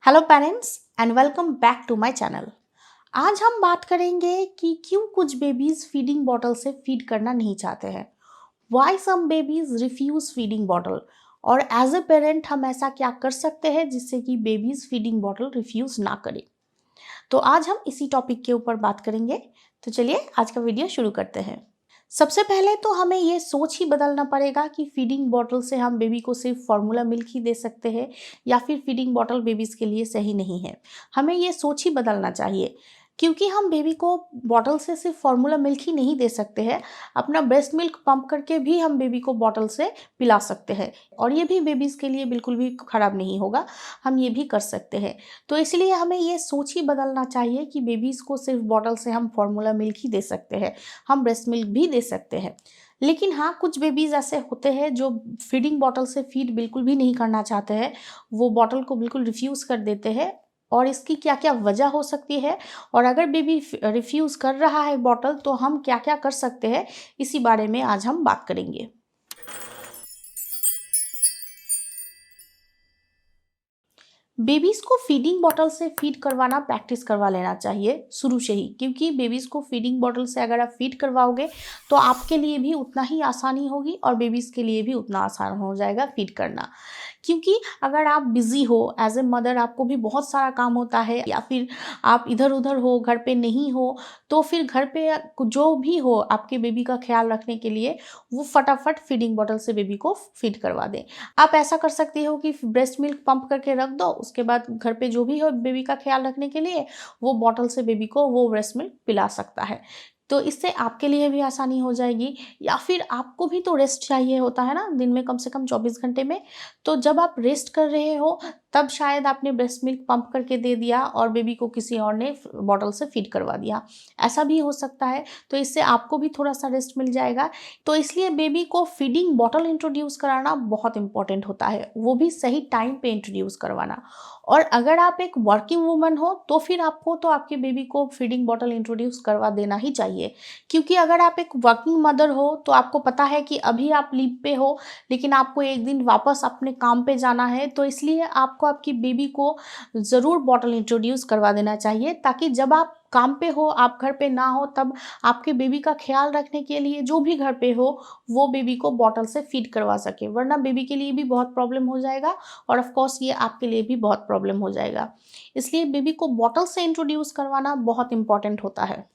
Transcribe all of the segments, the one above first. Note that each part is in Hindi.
Hello parents and welcome back to my channel. आज हम बात करेंगे कि क्यों कुछ बेबीज फीडिंग बॉटल से फीड करना नहीं चाहते हैं। Why some babies refuse feeding bottle और एज ए पेरेंट हम ऐसा क्या कर सकते हैं जिससे कि बेबीज फीडिंग बॉटल रिफ्यूज ना करें। तो आज हम इसी टॉपिक के ऊपर बात करेंगे। तो चलिए आज का वीडियो शुरू करते हैं। सबसे पहले तो हमें ये सोच ही बदलना पड़ेगा कि फीडिंग बॉटल से हम बेबी को सिर्फ फार्मूला मिल्क ही दे सकते हैं या फिर फीडिंग बॉटल बेबीज़ के लिए सही नहीं है। हमें ये सोच ही बदलना चाहिए क्योंकि हम बेबी को बॉटल से सिर्फ फार्मूला मिल्क ही नहीं दे सकते हैं। अपना ब्रेस्ट मिल्क पंप करके भी हम बेबी को बॉटल से पिला सकते हैं और ये भी बेबीज़ के लिए बिल्कुल भी ख़राब नहीं होगा। हम ये भी कर सकते हैं। तो इसलिए हमें ये सोच ही बदलना चाहिए कि बेबीज़ को सिर्फ बॉटल से हम फार्मूला मिल्क ही दे सकते हैं, हम ब्रेस्ट मिल्क भी दे सकते हैं। लेकिन हाँ, कुछ बेबीज़ ऐसे होते हैं जो फीडिंग बॉटल से फीड बिल्कुल भी नहीं करना चाहते हैं। वो बॉटल को बिल्कुल रिफ्यूज़ कर देते हैं और इसकी क्या-क्या वजह हो सकती है और अगर बेबी रिफ्यूज़ कर रहा है बॉटल तो हम क्या-क्या कर सकते हैं, इसी बारे में आज हम बात करेंगे। बेबीज़ को फीडिंग बॉटल से फीड करवाना प्रैक्टिस करवा लेना चाहिए शुरू से ही, क्योंकि बेबीज़ को फीडिंग बॉटल से अगर आप फीड करवाओगे तो आपके लिए भी उतना ही आसानी होगी और बेबीज़ के लिए भी उतना आसान हो जाएगा फीड करना। क्योंकि अगर आप बिज़ी हो एज ए मदर, आपको भी बहुत सारा काम होता है या फिर आप इधर उधर हो, घर पे नहीं हो, तो फिर घर पे जो भी हो आपके बेबी का ख्याल रखने के लिए वो फटाफट फीडिंग बॉटल से बेबी को फीड करवा दें। आप ऐसा कर सकती हो कि ब्रेस्ट मिल्क पंप करके रख दो, उसके बाद घर पे जो भी हो बेबी का ख्याल रखने के लिए वो बॉटल से बेबी को वो ब्रेस्ट मिल्क पिला सकता है। तो इससे आपके लिए भी आसानी हो जाएगी। या फिर आपको भी तो रेस्ट चाहिए होता है ना, दिन में कम से कम 24 घंटे में। तो जब आप रेस्ट कर रहे हो तब शायद आपने ब्रेस्ट मिल्क पंप करके दे दिया और बेबी को किसी और ने बॉटल से फीड करवा दिया, ऐसा भी हो सकता है। तो इससे आपको भी थोड़ा सा रेस्ट मिल जाएगा। तो इसलिए बेबी को फीडिंग बॉटल इंट्रोड्यूस कराना बहुत इंपॉर्टेंट होता है, वो भी सही टाइम पे इंट्रोड्यूस करवाना। और अगर आप एक वर्किंग वूमन हो तो फिर आपको तो आपके बेबी को फीडिंग बॉटल इंट्रोड्यूस करवा देना ही चाहिए। क्योंकि अगर आप एक वर्किंग मदर हो तो आपको पता है कि अभी आप लीव पे हो, लेकिन आपको एक दिन वापस अपने काम पे जाना है, तो इसलिए आपको आपकी बेबी को ज़रूर बॉटल इंट्रोड्यूस करवा देना चाहिए, ताकि जब आप काम पे हो, आप घर पे ना हो, तब आपके बेबी का ख्याल रखने के लिए जो भी घर पे हो वो बेबी को बॉटल से फीड करवा सके। वरना बेबी के लिए भी बहुत प्रॉब्लम हो जाएगा और ऑफ कोर्स ये आपके लिए भी बहुत प्रॉब्लम हो जाएगा। इसलिए बेबी को बॉटल से इंट्रोड्यूस करवाना बहुत इंपॉर्टेंट होता है।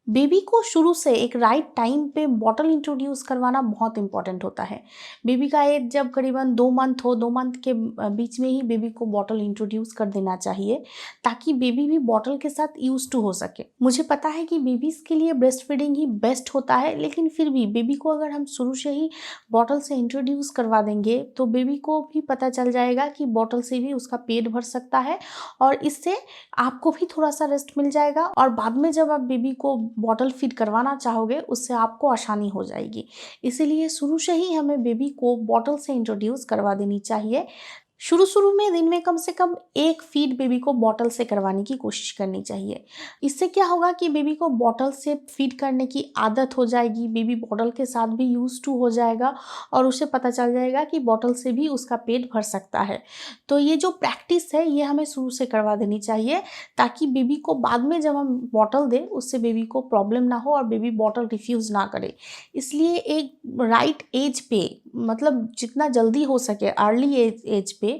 बेबी को शुरू से एक राइट टाइम पे बॉटल इंट्रोड्यूस करवाना बहुत इंपॉर्टेंट होता है। बेबी का एज जब करीबन 2 मंथ हो, 2 मंथ के बीच में ही बेबी को बॉटल इंट्रोड्यूस कर देना चाहिए, ताकि बेबी भी बॉटल के साथ यूज़ टू हो सके। मुझे पता है कि बेबीज़ के लिए ब्रेस्ट फीडिंग ही बेस्ट होता है, लेकिन फिर भी बेबी को अगर हम शुरू से ही बॉटल से इंट्रोड्यूस करवा देंगे तो बेबी को भी पता चल जाएगा कि बॉटल से भी उसका पेट भर सकता है और इससे आपको भी थोड़ा-सा रेस्ट मिल जाएगा और बाद में जब आप बेबी को बॉटल फीड करवाना चाहोगे, उससे आपको आसानी हो जाएगी। इसीलिए शुरू से ही हमें बेबी को बॉटल से इंट्रोड्यूस करवा देनी चाहिए। शुरू-शुरू में दिन में कम से कम 1 फीड बेबी को बॉटल से करवाने की कोशिश करनी चाहिए। इससे क्या होगा कि बेबी को बॉटल से फीड करने की आदत हो जाएगी, बेबी बॉटल के साथ भी यूज़ टू हो जाएगा और उसे पता चल जाएगा कि बॉटल से भी उसका पेट भर सकता है। तो ये जो प्रैक्टिस है ये हमें शुरू से करवा देनी चाहिए, ताकि बेबी को बाद में जब हम बॉटल दें उससे बेबी को प्रॉब्लम ना हो और बेबी बॉटल रिफ्यूज़ ना करे। इसलिए एक राइट एज पे, मतलब जितना जल्दी हो सके अर्ली एज पे,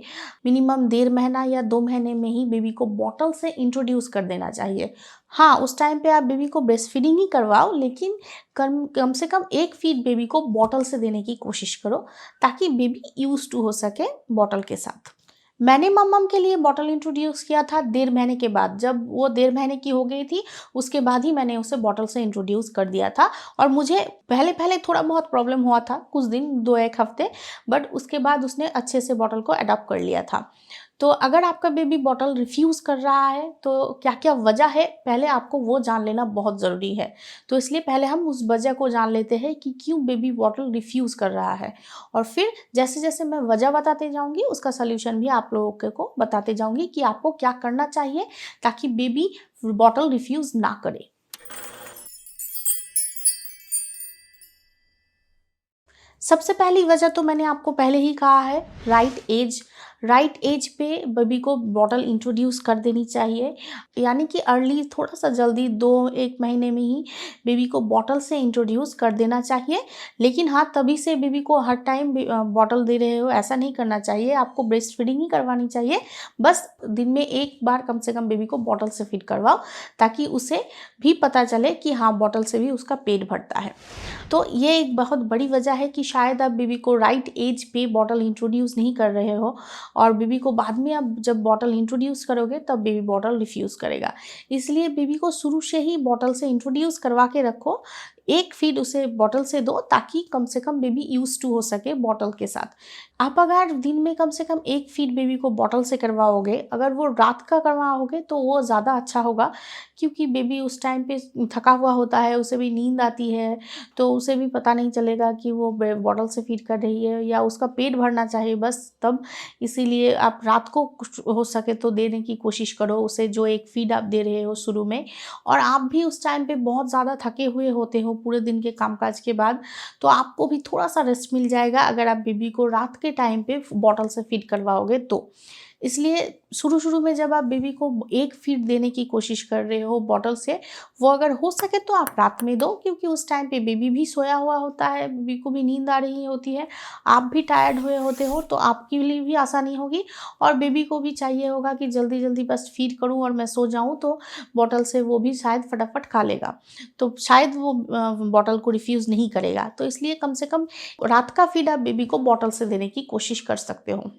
मिनिमम 1.5 महीना या 2 महीने में ही बेबी को बॉटल से इंट्रोड्यूस कर देना चाहिए। हाँ, उस टाइम पे आप बेबी को ब्रेस्ट फीडिंग ही करवाओ, लेकिन कम कम से कम 1 फीड बेबी को बॉटल से देने की कोशिश करो, ताकि बेबी यूज़ टू हो सके बॉटल के साथ। मैंने मम्मम के लिए बॉटल इंट्रोड्यूस किया था 1.5 महीने के बाद। जब वो 1.5 महीने की हो गई थी, उसके बाद ही मैंने उसे बॉटल से इंट्रोड्यूस कर दिया था और मुझे पहले-पहले थोड़ा बहुत प्रॉब्लम हुआ था, कुछ दिन 2-1 हफ्ते, बट उसके बाद उसने अच्छे से बॉटल को अडॉप्ट कर लिया था। तो अगर आपका बेबी बॉटल रिफ्यूज़ कर रहा है, तो क्या-क्या वजह है, पहले आपको वो जान लेना बहुत ज़रूरी है। तो इसलिए पहले हम उस वजह को जान लेते हैं कि क्यों बेबी बॉटल रिफ्यूज़ कर रहा है और फिर जैसे-जैसे मैं वजह बताते जाऊँगी, उसका सॉल्यूशन भी आप लोगों को बताते जाऊँगी कि आपको क्या करना चाहिए ताकि बेबी बॉटल रिफ्यूज़ ना करे। सबसे पहली वजह तो मैंने आपको पहले ही कहा है, राइट एज पे बेबी को बॉटल इंट्रोड्यूस कर देनी चाहिए, यानी कि अर्ली थोड़ा सा जल्दी 2-1 महीने में ही बेबी को बॉटल से इंट्रोड्यूस कर देना चाहिए। लेकिन हाँ, तभी से बेबी को हर टाइम बॉटल दे रहे हो ऐसा नहीं करना चाहिए, आपको ब्रेस्ट फीडिंग ही करवानी चाहिए। बस दिन में एक बार कम से कम बेबी को बॉटल से फीड करवाओ, ताकि उसे भी पता चले कि हाँ, बॉटल से भी उसका पेट भरता है। तो ये एक बहुत बड़ी वजह है कि शायद आप बेबी को राइट एज पे बॉटल इंट्रोड्यूस नहीं कर रहे हो, और बेबी को बाद में आप जब बॉटल इंट्रोड्यूस करोगे तब बेबी बॉटल रिफ्यूज़ करेगा। इसलिए बेबी को शुरू से ही बॉटल से इंट्रोड्यूस करवा के रखो, एक फीड उसे बॉटल से दो, ताकि कम से कम बेबी यूज़ टू हो सके बॉटल के साथ। आप अगर दिन में कम से कम एक फीड बेबी को बॉटल से करवाओगे, अगर वो रात का करवाओगे तो वो ज़्यादा अच्छा होगा, क्योंकि बेबी उस टाइम पे थका हुआ होता है, उसे भी नींद आती है, तो उसे भी पता नहीं चलेगा कि वो बॉटल से फीड कर रही है, या उसका पेट भरना चाहिए बस तब। इसीलिए आप रात को कुछ हो सके तो देने की कोशिश करो उसे, जो एक फीड आप दे रहे हो शुरू में। और आप भी उस टाइम पे बहुत ज़्यादा थके हुए होते हो पूरे दिन के कामकाज के बाद, तो आपको भी थोड़ा सा रेस्ट मिल जाएगा अगर आप बेबी को रात के टाइम पे बॉटल से फीड करवाओगे तो। इसलिए शुरू में जब आप बेबी को एक फीड देने की कोशिश कर रहे हो बॉटल से, वो अगर हो सके तो आप रात में दो, क्योंकि उस टाइम पे बेबी भी सोया हुआ होता है, बेबी को भी नींद आ रही होती है, आप भी टायर्ड हुए होते हो, तो आपके लिए भी आसानी होगी, और बेबी को भी चाहिए होगा कि जल्दी जल्दी बस फीड करूँ और मैं सो जाऊँ, तो बॉटल से वो भी शायद फटाफट खा लेगा, तो शायद वो बॉटल को रिफ्यूज़ नहीं करेगा। तो इसलिए कम से कम रात का फीड आप बेबी को बॉटल से देने की कोशिश कर सकते हो।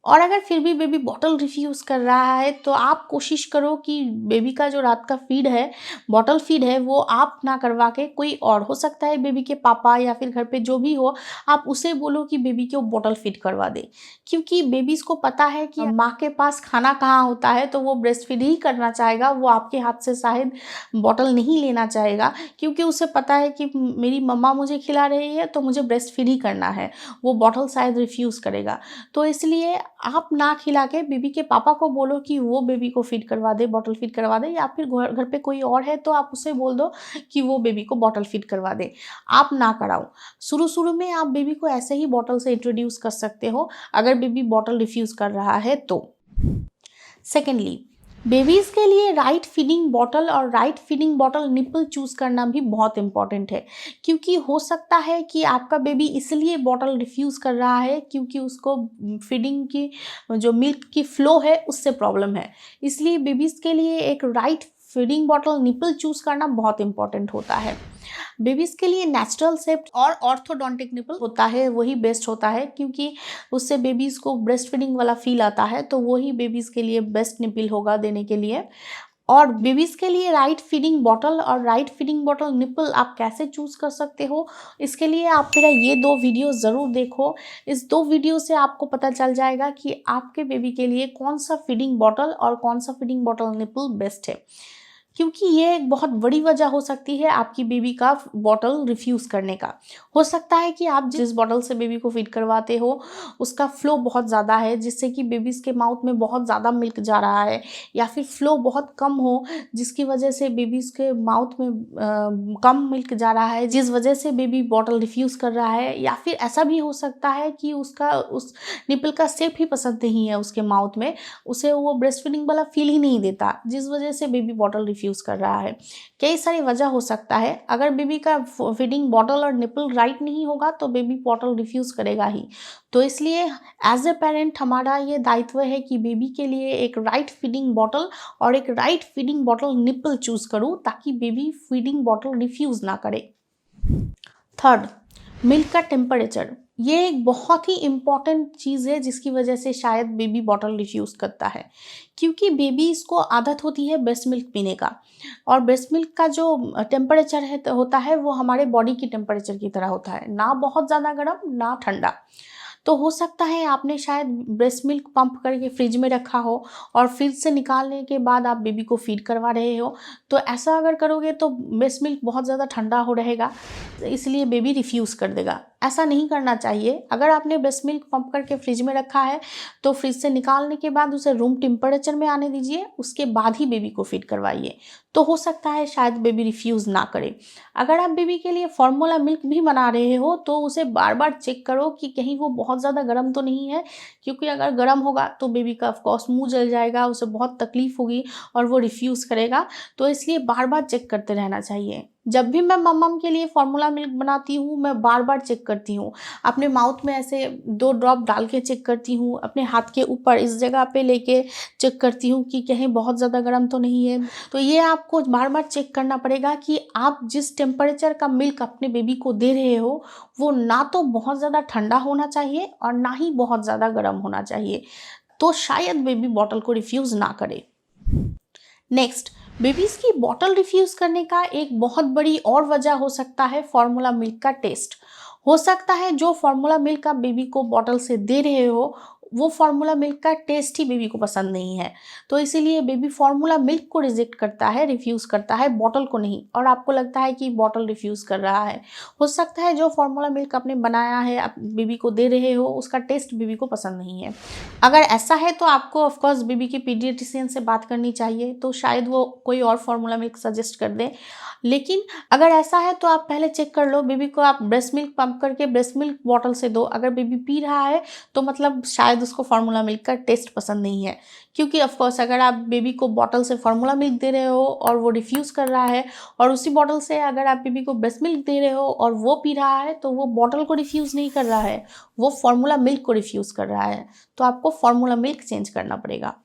और अगर फिर भी बेबी बॉटल रिफ्यूज़ कर रहा है, तो आप कोशिश करो कि बेबी का जो रात का फीड है, बॉटल फीड है, वो आप ना करवा के कोई और, हो सकता है बेबी के पापा या फिर घर पे जो भी हो, आप उसे बोलो कि बेबी को बॉटल फीड करवा दे। क्योंकि बेबीज़ को पता है कि माँ के पास खाना कहाँ होता है, तो वो ब्रेस्ट फीड ही करना चाहेगा, वो आपके हाथ से शायद बॉटल नहीं लेना चाहेगा, क्योंकि उसे पता है कि मेरी मम्मा मुझे खिला रही है तो मुझे ब्रेस्ट फीड ही करना है, वो बॉटल शायद रिफ्यूज़ करेगा। तो इसलिए आप ना खिला के बेबी के पापा को बोलो कि वो बेबी को फीड करवा दे, बॉटल फीड करवा दे, या फिर घर पे कोई और है तो आप उसे बोल दो कि वो बेबी को बॉटल फीड करवा दे, आप ना कराओ। शुरू में आप बेबी को ऐसे ही बॉटल से इंट्रोड्यूस कर सकते हो, अगर बेबी बॉटल रिफ्यूज़ कर रहा है तो। सेकेंडली, बेबीज़ के लिए राइट फीडिंग बॉटल और right feeding bottle nipple choose करना भी बहुत इंपॉर्टेंट है, क्योंकि हो सकता है कि आपका बेबी इसलिए बॉटल रिफ्यूज़ कर रहा है क्योंकि उसको फीडिंग की जो मिल्क की फ़्लो है उससे प्रॉब्लम है। इसलिए बेबीज़ के लिए एक right feeding bottle nipple choose करना बहुत इंपॉर्टेंट होता है। बेबीज़ के लिए नेचुरल शेप्ड और ऑर्थोडोंटिक निपल होता है, वही बेस्ट होता है, क्योंकि उससे बेबीज़ को ब्रेस्ट फीडिंग वाला फील आता है, तो वही बेबीज़ के लिए बेस्ट निपल होगा देने के लिए। और बेबीज़ के लिए राइट फीडिंग बॉटल और राइट फीडिंग बॉटल निपल आप कैसे चूज़ कर सकते हो, इसके लिए आप मेरा ये 2 वीडियो ज़रूर देखो। इस 2 वीडियो से आपको पता चल जाएगा कि आपके बेबी के लिए कौन सा फीडिंग बॉटल और कौन सा फीडिंग बॉटल निपल बेस्ट है। क्योंकि ये एक बहुत बड़ी वजह हो सकती है आपकी बेबी का बॉटल रिफ्यूज़ करने का। हो सकता है कि आप जिस बॉटल से बेबी को फीड करवाते हो, उसका फ़्लो बहुत ज़्यादा है, जिससे कि बेबीज़ के माउथ में बहुत ज़्यादा मिल्क जा रहा है, या फिर फ़्लो बहुत कम हो, जिसकी वजह से बेबीज़ के माउथ में कम मिल्क जा रहा है, जिस वजह से बेबी बॉटल रिफ्यूज़ कर रहा है। या फिर ऐसा भी हो सकता है कि उसका उस निपल का शेप ही पसंद नहीं है उसके माउथ में, उसे वो ब्रेस्ट फीडिंग वाला फ़ील ही नहीं देता, जिस वजह से बेबी बॉटल रिफ्यूज़ कर रहा है। कई सारी वजह हो सकता है, अगर बेबी का फीडिंग बॉटल और निपल राइट नहीं होगा तो बेबी बॉटल रिफ्यूज़ करेगा ही। तो इसलिए एज ए पेरेंट हमारा ये दायित्व है कि बेबी के लिए एक राइट फीडिंग बॉटल और एक right feeding bottle nipple choose करूँ, ताकि बेबी फीडिंग बॉटल रिफ्यूज़ ना करे। थर्ड, मिल्क का टेम्परेचर, ये एक बहुत ही इम्पॉर्टेंट चीज़ है जिसकी वजह से शायद बेबी बॉटल रिफ्यूज़ करता है, क्योंकि बेबीज़ को आदत होती है ब्रेस्ट मिल्क पीने का, और ब्रेस्ट मिल्क का जो टेम्परेचर है होता है वो हमारे बॉडी की टेम्परेचर की तरह होता है, ना बहुत ज़्यादा गर्म ना ठंडा। तो हो सकता है आपने शायद ब्रेस्ट मिल्क पंप करके फ्रिज में रखा हो, और फ्रिज से निकालने के बाद आप बेबी को फीड करवा रहे हो, तो ऐसा अगर करोगे तो ब्रेस्ट मिल्क बहुत ज़्यादा ठंडा हो रहेगा, इसलिए बेबी रिफ्यूज़ कर देगा। ऐसा नहीं करना चाहिए। अगर आपने ब्रेस्ट मिल्क पंप करके फ्रिज में रखा है तो फ्रिज से निकालने के बाद उसे रूम टेम्परेचर में आने दीजिए, उसके बाद ही बेबी को फीड करवाइए। तो हो सकता है शायद बेबी रिफ्यूज़ ना करे। अगर आप बेबी के लिए फार्मूला मिल्क भी बना रहे हो तो उसे बार बार चेक करो कि कहीं वो बहुत ज़्यादा गर्म तो नहीं है, क्योंकि अगर गर्म होगा तो बेबी का ऑफकोर्स मुँह जल जाएगा, उसे बहुत तकलीफ होगी और वो रिफ्यूज़ करेगा। तो इसलिए बार बार चेक करते रहना चाहिए। जब भी मैं मम्मम के लिए फार्मूला मिल्क बनाती हूँ, मैं बार बार चेक करती हूँ। अपने माउथ में ऐसे 2 ड्रॉप डाल के चेक करती हूँ, अपने हाथ के ऊपर इस जगह पे लेके चेक करती हूँ कि कहीं बहुत ज़्यादा गर्म तो नहीं है। तो ये आपको बार बार चेक करना पड़ेगा कि आप जिस टेम्परेचर का मिल्क अपने बेबी को दे रहे हो, वो ना तो बहुत ज़्यादा ठंडा होना चाहिए और ना ही बहुत ज़्यादा गर्म होना चाहिए। तो शायद बेबी बॉटल को रिफ्यूज़ ना करे। नेक्स्ट, बेबीज़ की बॉटल रिफ्यूज़ करने का एक बहुत बड़ी और वजह हो सकता है फार्मूला मिल्क का टेस्ट। हो सकता है जो फार्मूला मिल्क आप बेबी को बॉटल से दे रहे हो, वो फार्मूला मिल्क का टेस्ट ही बेबी को पसंद नहीं है। तो इसीलिए बेबी फार्मूला मिल्क को रिजेक्ट करता है, रिफ्यूज़ करता है, बॉटल को नहीं, और आपको लगता है कि बॉटल रिफ्यूज़ कर रहा है। हो सकता है जो फार्मूला मिल्क आपने बनाया है, आप बेबी को दे रहे हो, उसका टेस्ट बेबी को पसंद नहीं है। अगर ऐसा है तो आपको ऑफ कोर्स बेबी के पीडियाट्रिशियन से बात करनी चाहिए, तो शायद वो कोई और फार्मूला मिल्क सजेस्ट कर दें। लेकिन अगर ऐसा है तो आप पहले चेक कर लो, बेबी को आप ब्रेस्ट मिल्क पंप करके ब्रेस्ट मिल्क बॉटल से दो। अगर बेबी पी रहा है तो मतलब शायद उसको फार्मूला मिल्क का टेस्ट पसंद नहीं है, क्योंकि ऑफ कोर्स अगर आप बेबी को बॉटल से फार्मूला मिल्क दे रहे हो और वो रिफ्यूज़ कर रहा है, और उसी बॉटल से अगर आप बेबी को ब्रेस्ट मिल्क दे रहे हो और वो पी रहा है, तो वो बॉटल को रिफ्यूज़ नहीं कर रहा है, वो फार्मूला मिल्क को रिफ्यूज़ कर रहा है। तो आपको फार्मूला मिल्क चेंज करना पड़ेगा।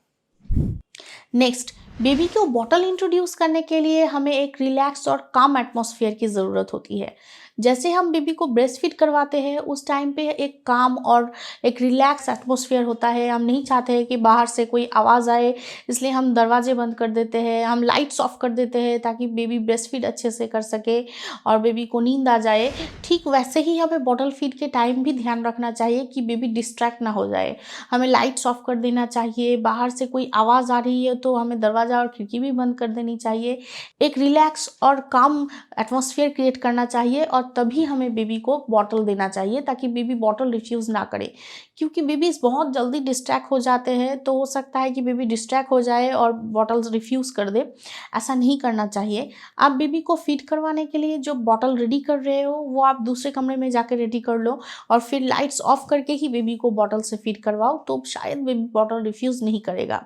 नेक्स्ट, बेबी को बॉटल इंट्रोड्यूस करने के लिए हमें एक रिलैक्स और काम एटमॉस्फेयर की ज़रूरत होती है। जैसे हम बेबी को ब्रेस्ट फीड करवाते हैं, उस टाइम पे एक काम और एक रिलैक्स एटमॉस्फेयर होता है। हम नहीं चाहते हैं कि बाहर से कोई आवाज़ आए, इसलिए हम दरवाजे बंद कर देते हैं, हम लाइट्स ऑफ कर देते हैं ताकि बेबी ब्रेस्ट फीड अच्छे से कर सके और बेबी को नींद आ जाए। ठीक वैसे ही हमें बॉटल फीड के टाइम भी ध्यान रखना चाहिए कि बेबी डिस्ट्रैक्ट ना हो जाए। हमें लाइट्स ऑफ कर देना चाहिए, बाहर से कोई आवाज़ आ रही है तो हमें दरवाज़ा और खिड़की भी बंद कर देनी चाहिए। एक रिलैक्स और काम एटमॉस्फेयर क्रिएट करना चाहिए और तभी हमें बेबी को बॉटल देना चाहिए, ताकि बेबी बॉटल रिफ्यूज़ ना करे। क्योंकि बेबीज़ बहुत जल्दी डिस्ट्रैक्ट हो जाते हैं, तो हो सकता है कि बेबी डिस्ट्रैक्ट हो जाए और बॉटल्स रिफ्यूज़ कर दे। ऐसा नहीं करना चाहिए। आप बेबी को फीड करवाने के लिए जो बॉटल रेडी कर रहे हो, वो आप दूसरे कमरे में जाके रेडी कर लो और फिर लाइट्स ऑफ करके ही बेबी को बॉटल से फीड करवाओ, तो शायद बेबी बॉटल रिफ्यूज़ नहीं करेगा।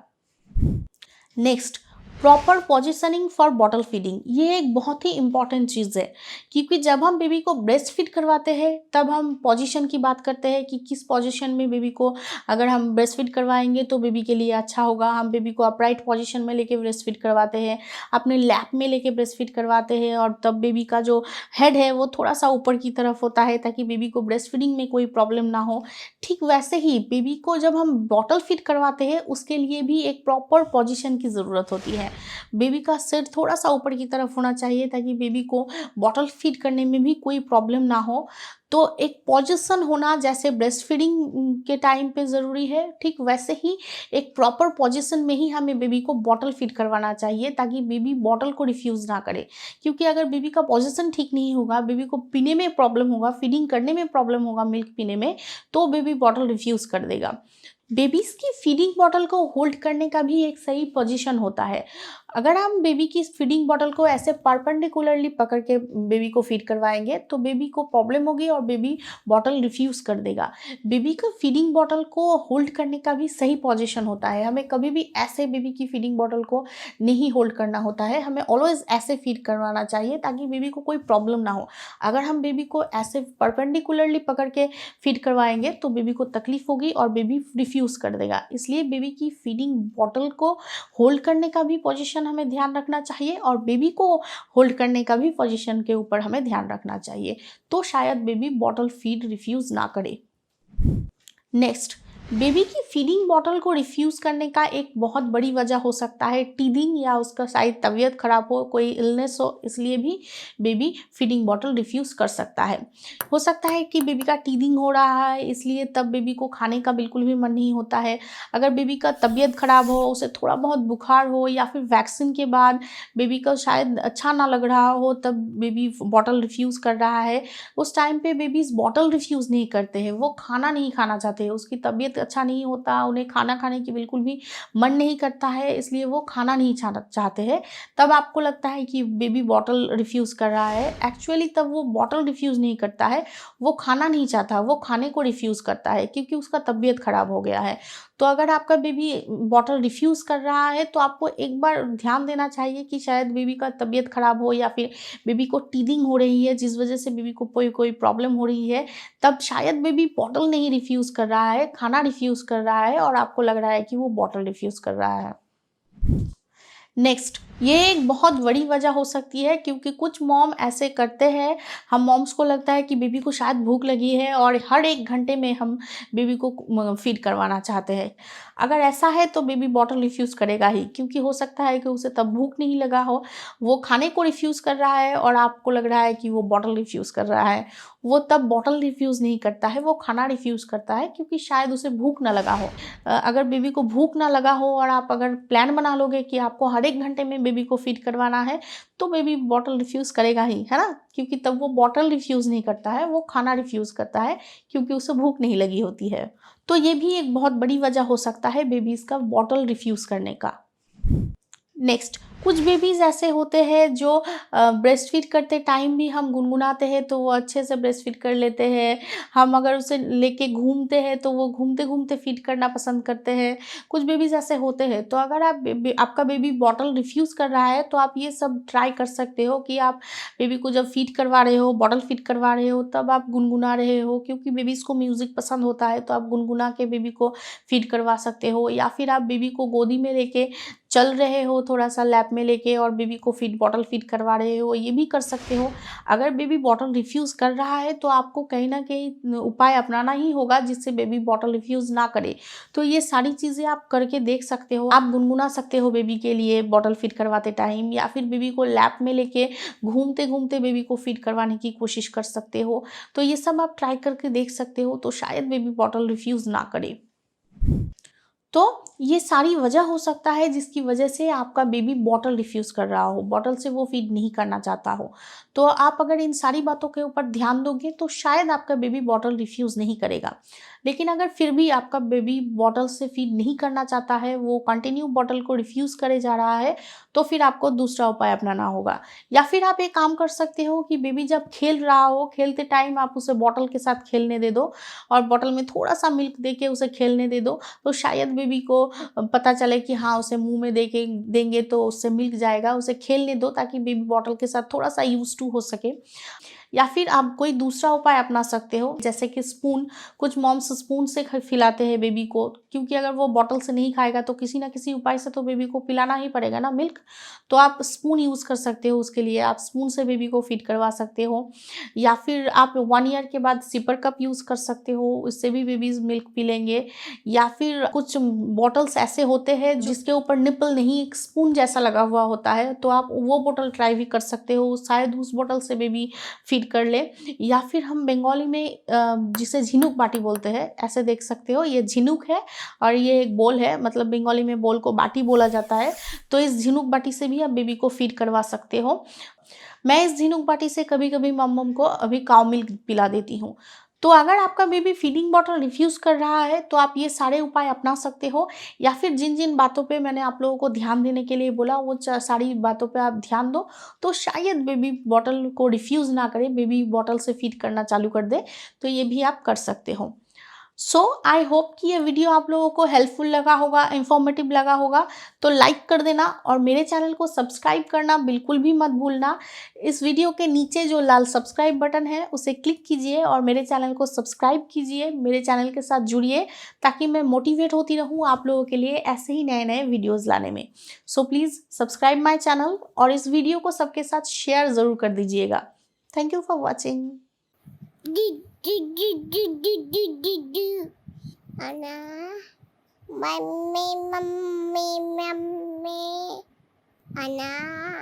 Next, proper positioning for bottle feeding. ये एक बहुत ही इंपॉर्टेंट चीज़ है, क्योंकि जब हम बेबी को ब्रेस्ट फीड करवाते हैं तब हम पोजीशन की बात करते हैं कि किस पोजीशन में बेबी को अगर हम ब्रेस्ट फीड करवाएंगे तो बेबी के लिए अच्छा होगा। हम बेबी को अपराइट पोजीशन में लेके ब्रेस्ट फीड करवाते हैं, अपने लैप में लेके ब्रेस्ट फीड करवाते हैं, और तब बेबी का जो हेड है वो थोड़ा सा ऊपर की तरफ होता है ताकि बेबी को ब्रेस्ट फीडिंग में कोई प्रॉब्लम ना हो। ठीक वैसे ही बेबी को जब हम बॉटल फीड करवाते हैं, उसके लिए भी एक प्रॉपर पोजीशन की ज़रूरत होती है। बेबी का सिर थोड़ा सा ऊपर की तरफ होना चाहिए ताकि बेबी को बॉटल फीड करने में भी कोई प्रॉब्लम ना हो। तो एक पोजीशन होना जैसे ब्रेस्ट फीडिंग के टाइम पे ज़रूरी है, ठीक वैसे ही एक प्रॉपर पोजीशन में ही हमें बेबी को बॉटल फीड करवाना चाहिए ताकि बेबी बॉटल को रिफ्यूज़ ना करे। क्योंकि अगर बेबी का पोजीशन ठीक नहीं होगा, बेबी को पीने में प्रॉब्लम होगा, फीडिंग करने में प्रॉब्लम होगा, मिल्क पीने में, तो बेबी बॉटल रिफ्यूज़ कर देगा। बेबीज़ की फीडिंग बॉटल को होल्ड करने का भी एक सही पोजीशन होता है। अगर हम बेबी की फीडिंग बॉटल को ऐसे परपेंडिकुलरली पकड़ के बेबी को फीड करवाएंगे तो बेबी को प्रॉब्लम होगी और बेबी बॉटल रिफ्यूज़ कर देगा। बेबी का फीडिंग बॉटल को होल्ड करने का भी सही पोजीशन होता है। हमें कभी भी ऐसे बेबी की फीडिंग बॉटल को नहीं होल्ड करना होता है, हमें ऑलवेज़ ऐसे फीड करवाना चाहिए ताकि बेबी को कोई प्रॉब्लम ना हो। अगर हम बेबी को ऐसे परपेंडिकुलरली पकड़ के फीड करवाएंगे तो बेबी को तकलीफ होगी और बेबी रिफ्यूज़ कर देगा। इसलिए बेबी की फीडिंग बॉटल को होल्ड करने का भी पोजीशन हमें ध्यान रखना चाहिए और बेबी को होल्ड करने का भी पोजीशन के ऊपर हमें ध्यान रखना चाहिए, तो शायद बेबी बॉटल फीड रिफ्यूज़ ना करे। नेक्स्ट, बेबी की फीडिंग बॉटल को रिफ्यूज़ करने का एक बहुत बड़ी वजह हो सकता है टीदिंग, या उसका शायद तबीयत ख़राब हो, कोई इलनेस हो, इसलिए भी बेबी फीडिंग बॉटल रिफ्यूज़ कर सकता है। हो सकता है कि बेबी का टीदिंग हो रहा है, इसलिए तब बेबी को खाने का बिल्कुल भी मन नहीं होता है। अगर बेबी का तबीयत ख़राब हो, उसे थोड़ा बहुत बुखार हो, या फिर वैक्सीन के बाद बेबी को शायद अच्छा ना लग रहा हो, तब बेबी बॉटल रिफ्यूज़ कर रहा है। उस टाइम पे बेबीज़ बॉटल रिफ्यूज़ नहीं करते हैं, वो खाना नहीं खाना चाहते हैं, उसकी तबीयत अच्छा नहीं होता, उन्हें खाना खाने की बिल्कुल भी मन नहीं करता है, इसलिए वो खाना नहीं चाहते हैं। तब आपको लगता है कि बेबी बॉटल रिफ्यूज़ कर रहा है, एक्चुअली तब वो बॉटल रिफ्यूज़ नहीं करता है, वो खाना नहीं चाहता, वो खाने को रिफ्यूज़ करता है क्योंकि उसका तबीयत ख़राब हो गया है। तो अगर आपका बेबी बॉटल रिफ्यूज़ कर रहा है, तो आपको एक बार ध्यान देना चाहिए कि शायद बेबी का तबीयत ख़राब हो, या फिर बेबी को टीदिंग हो रही है, जिस वजह से बेबी को कोई कोई प्रॉब्लम हो रही है। तब शायद बेबी बॉटल नहीं रिफ्यूज़ कर रहा है, खाना रिफ्यूज़ कर रहा है, और आपको लग रहा है कि वो बॉटल रिफ्यूज़ कर रहा है। नेक्स्ट, ये एक बहुत बड़ी वजह हो सकती है क्योंकि कुछ मॉम ऐसे करते हैं, हम मॉम्स को लगता है कि बेबी को शायद भूख लगी है और हर 1 घंटे में हम बेबी को फीड करवाना चाहते हैं। अगर ऐसा है तो बेबी बॉटल रिफ्यूज़ करेगा ही, क्योंकि हो सकता है कि उसे तब भूख नहीं लगा हो, वो खाने को रिफ्यूज़ कर रहा है और आपको लग रहा है कि वो बॉटल रिफ्यूज़ कर रहा है। वो तब बॉटल रिफ्यूज़ नहीं करता है, वो खाना रिफ्यूज़ करता है क्योंकि शायद उसे भूख ना लगा हो। अगर बेबी को भूख ना लगा हो और आप अगर प्लान बना लोगे कि आपको हर 1 घंटे में बेबी को फीड करवाना है, तो बेबी बॉटल रिफ्यूज़ करेगा ही, है ना? क्योंकि तब वो बॉटल रिफ्यूज़ नहीं करता है, वो खाना रिफ्यूज़ करता है क्योंकि उसे भूख नहीं लगी होती है। तो ये भी एक बहुत बड़ी वजह हो सकता है बेबीज़ का बॉटल रिफ्यूज़ करने का। नेक्स्ट, कुछ बेबीज़ ऐसे होते हैं जो ब्रेस्ट फीड करते टाइम भी हम गुनगुनाते हैं तो वो अच्छे से ब्रेस्ट फीड कर लेते हैं। हम अगर उसे लेके घूमते हैं तो वो घूमते-घूमते फीड करना पसंद करते हैं। कुछ बेबीज़ ऐसे होते हैं, तो अगर आपका बेबी बॉटल रिफ्यूज़ कर रहा है तो आप ये सब ट्राई कर सकते हो कि आप बेबी को जब फीड करवा रहे हो, बॉटल फीड करवा रहे हो, तब आप गुनगुना रहे हो, क्योंकि बेबीज़ को म्यूज़िक पसंद होता है, तो आप गुनगुना के बेबी को फीड करवा सकते हो। या फिर आप बेबी को गोदी में लेके चल रहे हो, थोड़ा-सा लैप में लेके, और बेबी को बॉटल फीड करवा रहे हो, ये भी कर सकते हो। अगर बेबी बॉटल रिफ्यूज़ कर रहा है तो आपको कहीं न कहीं उपाय अपनाना ही होगा जिससे बेबी बॉटल रिफ्यूज़ ना करे। तो ये सारी चीज़ें आप करके देख सकते हो। आप गुनगुना सकते हो बेबी के लिए बॉटल फीड करवाते टाइम, या फिर बेबी को लैप में लेके घूमते-घूमते बेबी को फीड करवाने की कोशिश कर सकते हो। तो ये सब आप ट्राई करके देख सकते हो, तो शायद बेबी बॉटल रिफ्यूज़ ना करे। तो ये सारी वजह हो सकता है जिसकी वजह से आपका बेबी बॉटल रिफ्यूज़ कर रहा हो, बॉटल से वो फीड नहीं करना चाहता हो। तो आप अगर इन सारी बातों के ऊपर ध्यान दोगे तो शायद आपका बेबी बॉटल रिफ्यूज़ नहीं करेगा। लेकिन अगर फिर भी आपका बेबी बॉटल से फीड नहीं करना चाहता है, वो कंटिन्यू बॉटल को रिफ्यूज़ करे जा रहा है, तो फिर आपको दूसरा उपाय अपनाना होगा। या फिर आप एक काम कर सकते हो कि बेबी जब खेल रहा हो, खेलते टाइम आप उसे बॉटल के साथ खेलने दे दो, और बॉटल में थोड़ा-सा मिल्क देके उसे खेलने दे दो। तो शायद बेबी को पता चले कि हाँ, उसे मुँह में देके देंगे तो उससे मिल्क जाएगा, उसे खेलने दो ताकि बेबी बॉटल के साथ थोड़ा-सा यूज़ टू हो सके। या फिर आप कोई दूसरा उपाय अपना सकते हो, जैसे कि स्पून। कुछ मॉम्स स्पून से खिलाते हैं बेबी को, क्योंकि अगर वो बॉटल से नहीं खाएगा तो किसी ना किसी उपाय से तो बेबी को पिलाना ही पड़ेगा ना मिल्क। तो आप स्पून यूज़ कर सकते हो, उसके लिए आप स्पून से बेबी को फीड करवा सकते हो। या फिर आप 1 ईयर के बाद सिपर कप यूज़ कर सकते हो, इससे भी बेबीज़ मिल्क पी लेंगे। या फिर कुछ बॉटल्स ऐसे होते हैं जिसके ऊपर निप्पल नहीं, एक स्पून जैसा लगा हुआ होता है, तो आप वो बॉटल ट्राई भी कर सकते हो, शायद उस बॉटल से बेबी फीड कर ले। या फिर हम बंगाली में जिसे झिनुक बाटी बोलते हैं, ऐसे देख सकते हो, ये झिनुक है और ये एक बोल है, मतलब बंगाली में बोल को बाटी बोला जाता है। तो इस झिनुक बाटी से भी आप बेबी को फीड करवा सकते हो। मैं इस झिनुक बाटी से कभी-कभी मम्मम को अभी काऊ मिल्क पिला देती हूँ। तो अगर आपका बेबी फीडिंग बॉटल रिफ्यूज़ कर रहा है तो आप ये सारे उपाय अपना सकते हो, या फिर जिन-जिन बातों पे मैंने आप लोगों को ध्यान देने के लिए बोला, वो सारी बातों पे आप ध्यान दो, तो शायद बेबी बॉटल को रिफ्यूज़ ना करे, बेबी बॉटल से फीड करना चालू कर दे। तो ये भी आप कर सकते हो। सो आई होप कि ये वीडियो आप लोगों को हेल्पफुल लगा होगा, इन्फॉर्मेटिव लगा होगा। तो लाइक कर देना और मेरे चैनल को सब्सक्राइब करना बिल्कुल भी मत भूलना। इस वीडियो के नीचे जो लाल सब्सक्राइब बटन है उसे क्लिक कीजिए और मेरे चैनल को सब्सक्राइब कीजिए, मेरे चैनल के साथ जुड़िए, ताकि मैं मोटिवेट होती रहूँ आप लोगों के लिए ऐसे ही नए-नए वीडियोज़ लाने में। So please subscribe my channel और इस वीडियो को सबके साथ शेयर ज़रूर कर दीजिएगा। Thank you for watching. Anna, mummy, mummy, mummy. Anna.